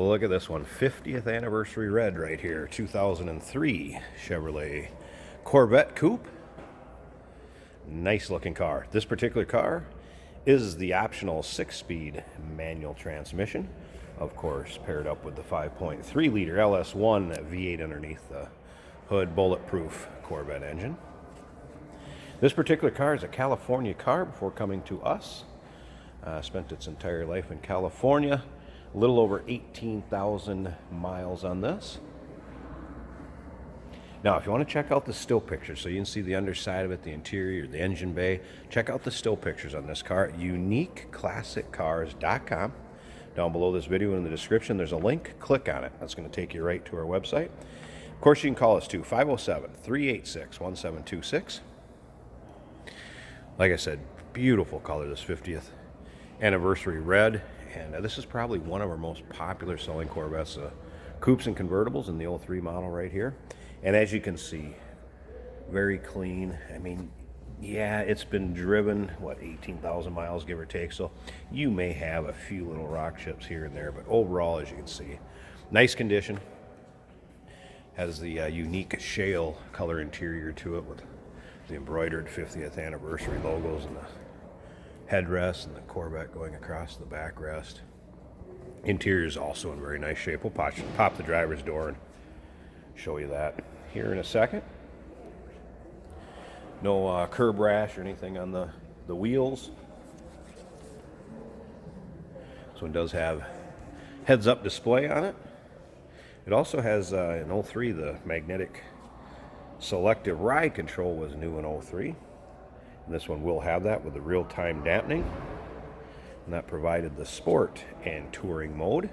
look at this one, 50th anniversary red right here, 2003 Chevrolet Corvette Coupe. Nice looking car. This particular car is the optional 6-speed manual transmission, of course paired up with the 5.3 liter LS1 V8 underneath the hood, bulletproof Corvette engine. This particular car is a California car before coming to us. Spent its entire life in California. A little over 18,000 miles on this. Now, if you want to check out the still pictures, so you can see the underside of it, the interior, the engine bay, check out the still pictures on this car at uniqueclassiccars.com. Down below this video in the description, there's a link. Click on it. That's going to take you right to our website. Of course, you can call us too, 507-386-1726. Like I said, beautiful color, this 50th anniversary red. And this is probably one of our most popular selling Corvettes, coupes and convertibles in the 03 model right here. And as you can see, very clean. I mean, yeah, it's been driven, what, 18,000 miles, give or take. So you may have a few little rock chips here and there, but overall, as you can see, nice condition. Has the unique shale color interior to it with the embroidered 50th anniversary logos and the headrest and the Corvette going across the backrest. Interior is also in very nice shape. We'll pop the driver's door and show you that here in a second. No curb rash or anything on the wheels. This one does have heads-up display on it. It also has, in 03, the magnetic selective ride control was new in 03. And this one will have that with the real-time dampening. And that provided the sport and touring mode.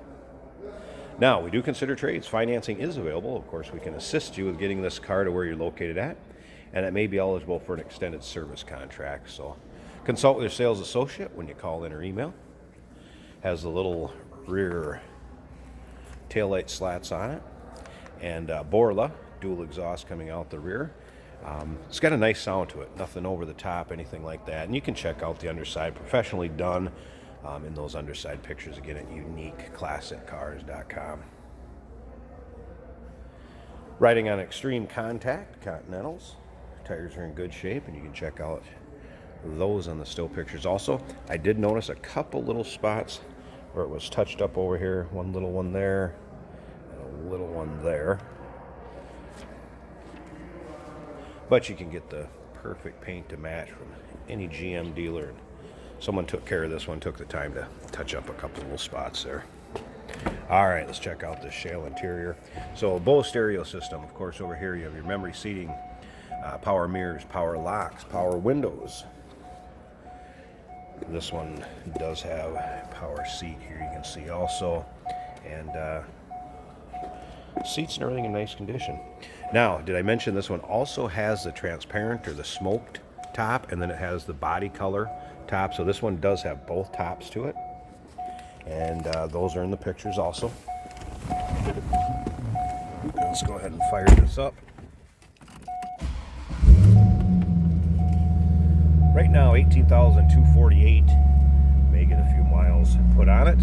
Now, we do consider trades. Financing is available. Of course, we can assist you with getting this car to where you're located at. And it may be eligible for an extended service contract. So consult with your sales associate when you call in or email. Has the little rear taillight slats on it. And Borla, dual exhaust coming out the rear. It's got a nice sound to it, nothing over the top, anything like that. And you can check out the underside, professionally done in those underside pictures again at uniqueclassiccars.com. Riding on extreme contact Continentals. Tires are in good shape, and you can check out those on the still pictures also. I did notice a couple little spots where it was touched up over here. One little one there, and a little one there. But you can get the perfect paint to match from any GM dealer. Someone took care of this one, took the time to touch up a couple little spots there. All right, let's check out this shale interior. So Bose stereo system. Of course, over here you have your memory seating, power mirrors, power locks, power windows. This one does have power seat here, you can see also. And seats and everything in nice condition. Now, did I mention this one also has the transparent or the smoked top, and then it has the body color top. So this one does have both tops to it. And those are in the pictures also. Let's go ahead and fire this up. Right now, 18,248. May get a few miles put on it.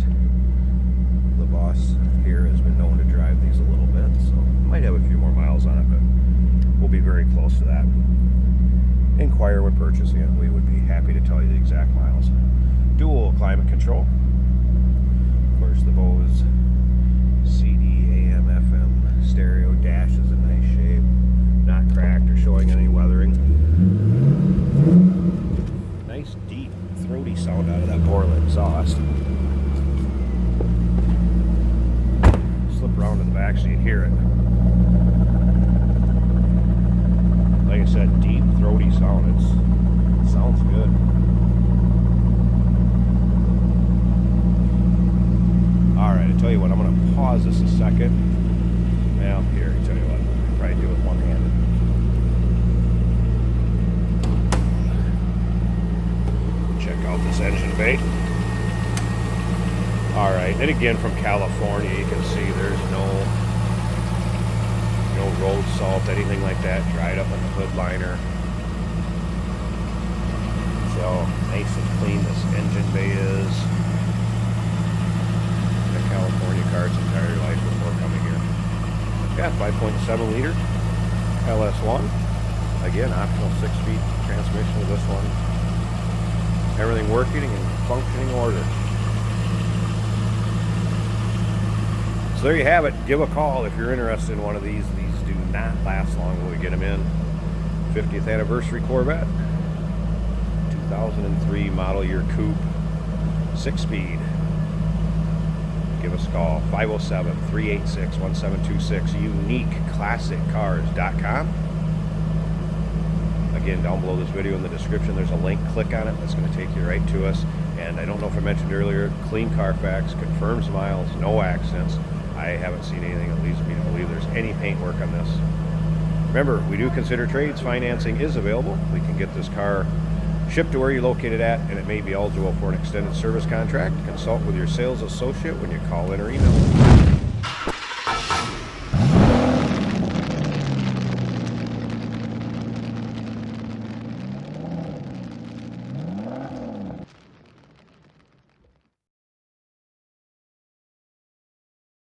The boss here has been known to drive these a little bit, so might have a few more miles on it, but we'll be very close to that. Inquire when purchasing it. We would be happy to tell you the exact miles. Dual climate control. Of course, the Bose CD, AM, FM stereo dash is in nice shape, not cracked or showing any weathering. Nice deep throaty sound out of that Borla exhaust. Slip around to the back so you can hear it. Like I said, deep throaty sound. It sounds good. Alright, I tell you what, I'm going to pause this a second. Well, here, I tell you what, I'll probably do it one-handed. Check out this engine bay. Alright, and again from California, you can see there's no road salt, anything like that, dried up on the hood liner. So, nice and clean this engine bay is. The California car, it's entirely 5.7 liter LS1. Again, optional 6-speed transmission with this one. Everything working in functioning order. So there you have it. Give a call if you're interested in one of these. These do not last long when we get them in. 50th anniversary Corvette. 2003 model year coupe. 6-speed. Give us a call. 507-386-1726. UniqueClassicCars.com. Again, down below this video in the description, there's a link. Click on it. That's going to take you right to us. And I don't know if I mentioned earlier, clean Carfax, confirms miles, no accidents. I haven't seen anything that leads me to believe there's any paint work on this. Remember, we do consider trades. Financing is available. We can get this car shipped to where you're located at, and it may be eligible for an extended service contract. Consult with your sales associate when you call in or email.